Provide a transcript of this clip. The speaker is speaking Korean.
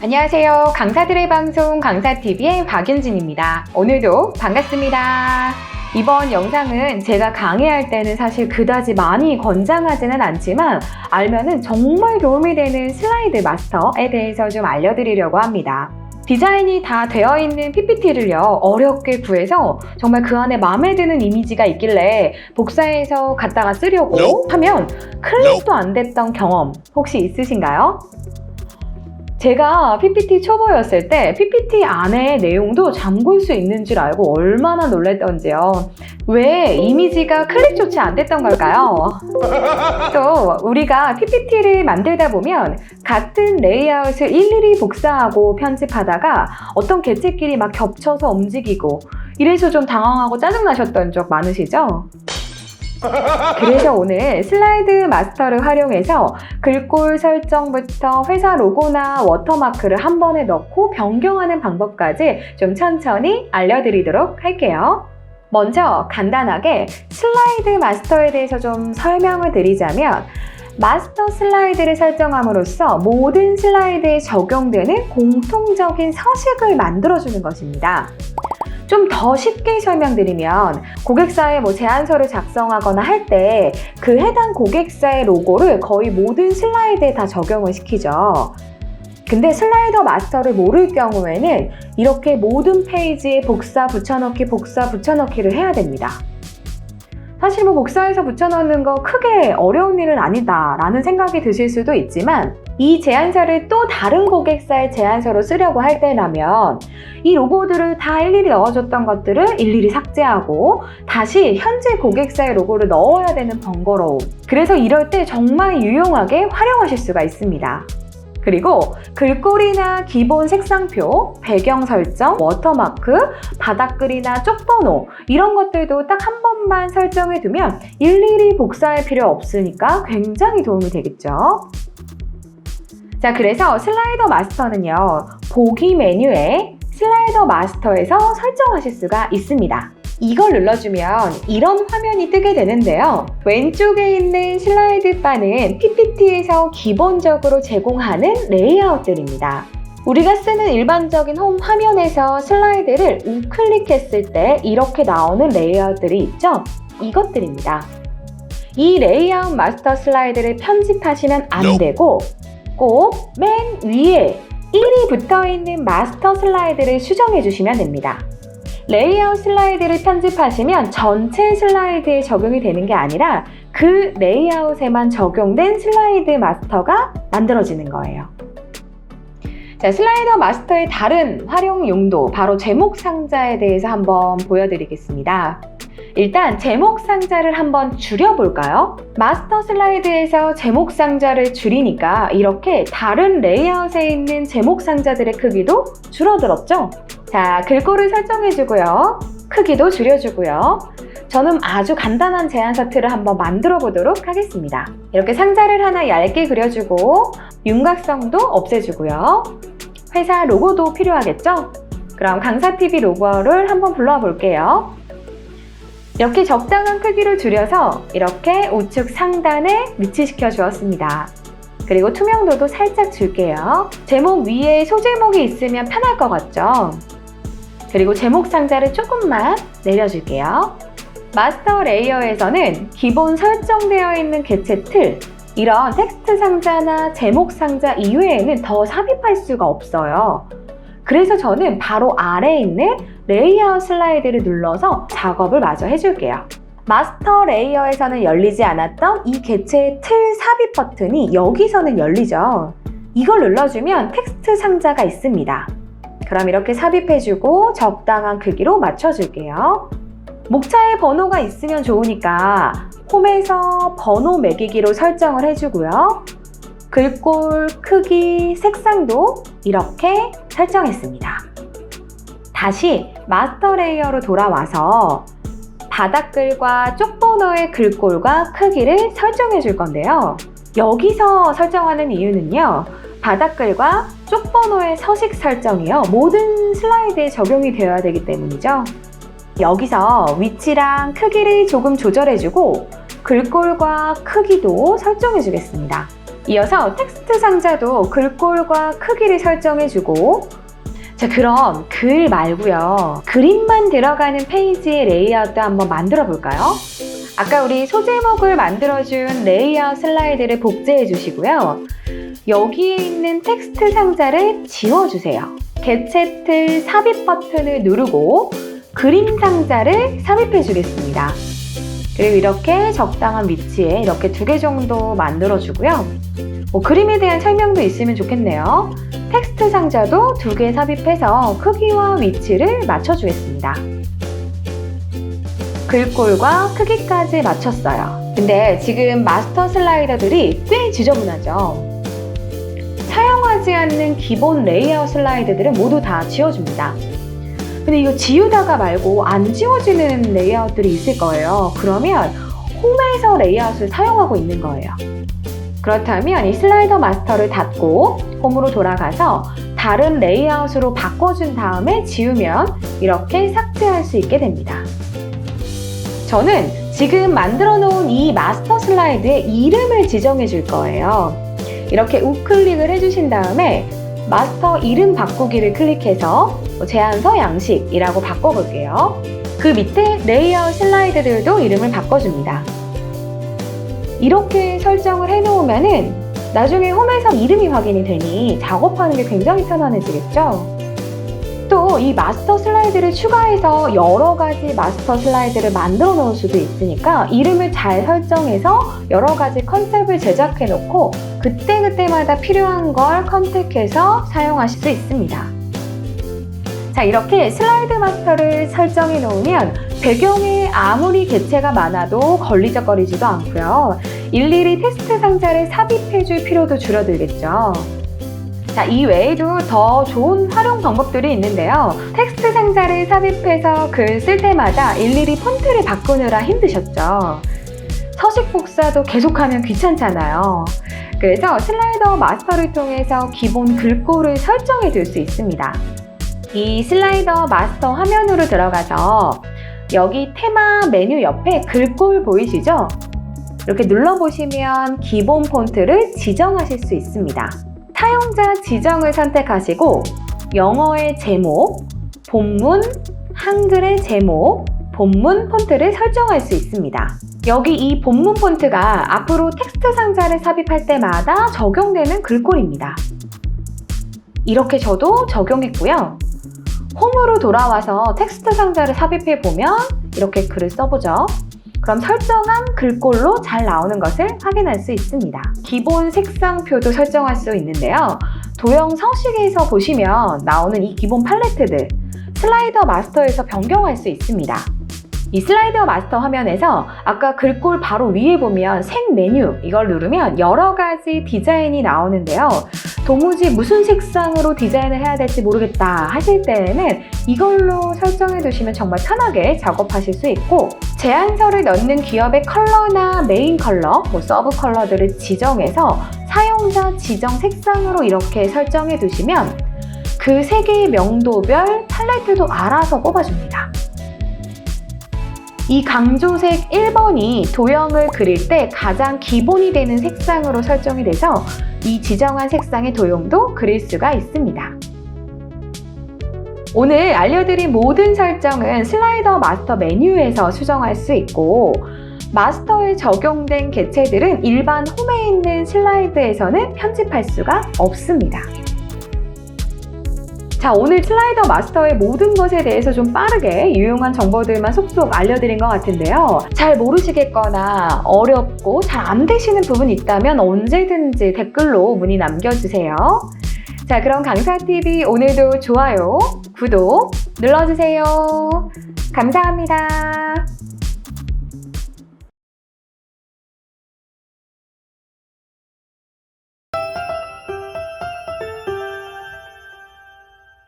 안녕하세요. 강사들의 방송 강사TV의 박윤진입니다. 오늘도 반갑습니다. 이번 영상은 제가 강의할 때는 사실 그다지 많이 권장하지는 않지만 알면은 정말 도움이 되는 슬라이드 마스터에 대해서 좀 알려드리려고 합니다. 디자인이 다 되어 있는 PPT를요, 어렵게 구해서 정말 그 안에 마음에 드는 이미지가 있길래 복사해서 갖다가 쓰려고 하면 클릭도 안 됐던 경험 혹시 있으신가요? 제가 PPT 초보였을 때 PPT 안에 내용도 잠글 수 있는 줄 알고 얼마나 놀랬던지요. 왜 이미지가 클릭조차 안 됐던 걸까요? 또 우리가 PPT를 만들다 보면 같은 레이아웃을 일일이 복사하고 편집하다가 어떤 개체끼리 막 겹쳐서 움직이고 이래서 좀 당황하고 짜증나셨던 적 많으시죠? 그래서 오늘 슬라이드 마스터를 활용해서 글꼴 설정부터 회사 로고나 워터마크를 한 번에 넣고 변경하는 방법까지 좀 천천히 알려드리도록 할게요. 먼저 간단하게 슬라이드 마스터에 대해서 좀 설명을 드리자면 마스터 슬라이드를 설정함으로써 모든 슬라이드에 적용되는 공통적인 서식을 만들어주는 것입니다. 좀 더 쉽게 설명드리면 고객사에 제안서를 작성하거나 할 때 그 해당 고객사의 로고를 거의 모든 슬라이드에 다 적용을 시키죠. 근데 슬라이더 마스터를 모를 경우에는 이렇게 모든 페이지에 복사 붙여넣기를 해야 됩니다. 사실 복사해서 붙여넣는 거 크게 어려운 일은 아니다 라는 생각이 드실 수도 있지만 이 제안서를 또 다른 고객사의 제안서로 쓰려고 할 때라면 이 로고들을 다 일일이 넣어줬던 것들을 일일이 삭제하고 다시 현재 고객사의 로고를 넣어야 되는 번거로움. 그래서 이럴 때 정말 유용하게 활용하실 수가 있습니다. 그리고 글꼴이나 기본 색상표, 배경 설정, 워터마크, 바닥글이나 쪽번호 이런 것들도 딱 한 번만 설정해 두면 일일이 복사할 필요 없으니까 굉장히 도움이 되겠죠. 자, 그래서 슬라이더 마스터는요, 보기 메뉴에 슬라이더 마스터에서 설정하실 수가 있습니다. 이걸 눌러주면 이런 화면이 뜨게 되는데요. 왼쪽에 있는 슬라이드 바는 PPT에서 기본적으로 제공하는 레이아웃들입니다. 우리가 쓰는 일반적인 홈 화면에서 슬라이드를 우클릭했을 때 이렇게 나오는 레이아웃들이 있죠? 이것들입니다. 이 레이아웃 마스터 슬라이드를 편집하시면 안 되고 꼭 맨 위에 1이 붙어있는 마스터 슬라이드를 수정해 주시면 됩니다. 레이아웃 슬라이드를 편집하시면 전체 슬라이드에 적용이 되는 게 아니라 그 레이아웃에만 적용된 슬라이드 마스터가 만들어지는 거예요. 자, 슬라이더 마스터의 다른 활용 용도, 바로 제목 상자에 대해서 한번 보여드리겠습니다. 일단 제목 상자를 한번 줄여볼까요? 마스터 슬라이드에서 제목 상자를 줄이니까 이렇게 다른 레이아웃에 있는 제목 상자들의 크기도 줄어들었죠? 자, 글꼴을 설정해주고요. 크기도 줄여주고요. 저는 아주 간단한 제안서 틀을 한번 만들어 보도록 하겠습니다. 이렇게 상자를 하나 얇게 그려주고 윤곽성도 없애주고요. 회사 로고도 필요하겠죠? 그럼 강사TV 로고를 한번 불러와 볼게요. 이렇게 적당한 크기를 줄여서 이렇게 우측 상단에 위치시켜 주었습니다. 그리고 투명도도 살짝 줄게요. 제목 위에 소제목이 있으면 편할 것 같죠? 그리고 제목 상자를 조금만 내려줄게요. 마스터 레이어에서는 기본 설정되어 있는 개체 틀, 이런 텍스트 상자나 제목 상자 이외에는 더 삽입할 수가 없어요. 그래서 저는 바로 아래에 있는 레이아웃 슬라이드를 눌러서 작업을 마저 해줄게요. 마스터 레이어에서는 열리지 않았던 이 개체의 틀 삽입 버튼이 여기서는 열리죠. 이걸 눌러주면 텍스트 상자가 있습니다. 그럼 이렇게 삽입해주고 적당한 크기로 맞춰줄게요. 목차에 번호가 있으면 좋으니까 홈에서 번호 매기기로 설정을 해주고요. 글꼴, 크기, 색상도 이렇게 설정했습니다. 다시 마스터 레이어로 돌아와서 바닥글과 쪽번호의 글꼴과 크기를 설정해 줄 건데요. 여기서 설정하는 이유는요, 바닥글과 쪽번호의 서식 설정이요, 모든 슬라이드에 적용이 되어야 되기 때문이죠. 여기서 위치랑 크기를 조금 조절해주고 글꼴과 크기도 설정해 주겠습니다. 이어서 텍스트 상자도 글꼴과 크기를 설정해주고, 자, 그럼 글 말고요. 그림만 들어가는 페이지의 레이아웃도 한번 만들어 볼까요? 아까 우리 소제목을 만들어준 레이아웃 슬라이드를 복제해 주시고요. 여기에 있는 텍스트 상자를 지워주세요. 개체 틀 삽입 버튼을 누르고 그림 상자를 삽입해 주겠습니다. 그리고 이렇게 적당한 위치에 이렇게 2개 정도 만들어 주고요. 그림에 대한 설명도 있으면 좋겠네요. 텍스트 상자도 2개 삽입해서 크기와 위치를 맞춰주겠습니다. 글꼴과 크기까지 맞췄어요. 근데 지금 마스터 슬라이더들이 꽤 지저분하죠. 사용하지 않는 기본 레이아웃 슬라이드들은 모두 다 지워줍니다. 근데 이거 지우다가 말고 안 지워지는 레이아웃들이 있을 거예요. 그러면 홈에서 레이아웃을 사용하고 있는 거예요. 그렇다면 이 슬라이더 마스터를 닫고 홈으로 돌아가서 다른 레이아웃으로 바꿔준 다음에 지우면 이렇게 삭제할 수 있게 됩니다. 저는 지금 만들어 놓은 이 마스터 슬라이드의 이름을 지정해 줄 거예요. 이렇게 우클릭을 해주신 다음에 마스터 이름 바꾸기를 클릭해서 제안서 양식이라고 바꿔볼게요. 그 밑에 레이아웃 슬라이드들도 이름을 바꿔줍니다. 이렇게 설정을 해놓으면은 나중에 홈에서 이름이 확인이 되니 작업하는 게 굉장히 편안해지겠죠? 또 이 마스터 슬라이드를 추가해서 여러 가지 마스터 슬라이드를 만들어 놓을 수도 있으니까 이름을 잘 설정해서 여러 가지 컨셉을 제작해 놓고 그때그때마다 필요한 걸 컨택해서 사용하실 수 있습니다. 자, 이렇게 슬라이드 마스터를 설정해 놓으면 배경에 아무리 개체가 많아도 걸리적거리지도 않고요. 일일이 텍스트 상자를 삽입해 줄 필요도 줄어들겠죠. 자, 이 외에도 더 좋은 활용 방법들이 있는데요. 텍스트 상자를 삽입해서 글 쓸 때마다 일일이 폰트를 바꾸느라 힘드셨죠. 서식 복사도 계속하면 귀찮잖아요. 그래서 슬라이더 마스터를 통해서 기본 글꼴을 설정해 둘 수 있습니다. 이 슬라이더 마스터 화면으로 들어가서 여기 테마 메뉴 옆에 글꼴 보이시죠? 이렇게 눌러보시면 기본 폰트를 지정하실 수 있습니다. 사용자 지정을 선택하시고 영어의 제목, 본문, 한글의 제목, 본문 폰트를 설정할 수 있습니다. 여기 이 본문 폰트가 앞으로 텍스트 상자를 삽입할 때마다 적용되는 글꼴입니다. 이렇게 저도 적용했고요. 홈으로 돌아와서 텍스트 상자를 삽입해 보면 이렇게 글을 써보죠. 그럼 설정한 글꼴로 잘 나오는 것을 확인할 수 있습니다. 기본 색상표도 설정할 수 있는데요. 도형 서식에서 보시면 나오는 이 기본 팔레트들 슬라이더 마스터에서 변경할 수 있습니다. 이 슬라이더 마스터 화면에서 아까 글꼴 바로 위에 보면 색 메뉴 이걸 누르면 여러 가지 디자인이 나오는데요. 도무지 무슨 색상으로 디자인을 해야 될지 모르겠다 하실 때에는 이걸로 설정해 두시면 정말 편하게 작업하실 수 있고 제안서를 넣는 기업의 컬러나 메인 컬러, 서브 컬러들을 지정해서 사용자 지정 색상으로 이렇게 설정해 두시면 그 세 개의 명도별 팔레트도 알아서 뽑아줍니다. 이 강조색 1번이 도형을 그릴 때 가장 기본이 되는 색상으로 설정이 돼서 이 지정한 색상의 도형도 그릴 수가 있습니다. 오늘 알려드린 모든 설정은 슬라이더 마스터 메뉴에서 수정할 수 있고 마스터에 적용된 개체들은 일반 홈에 있는 슬라이드에서는 편집할 수가 없습니다. 자, 오늘 슬라이더 마스터의 모든 것에 대해서 좀 빠르게 유용한 정보들만 속속 알려드린 것 같은데요. 잘 모르시겠거나 어렵고 잘 안 되시는 부분이 있다면 언제든지 댓글로 문의 남겨주세요. 자, 그럼 강사TV 오늘도 좋아요, 구독 눌러주세요. 감사합니다.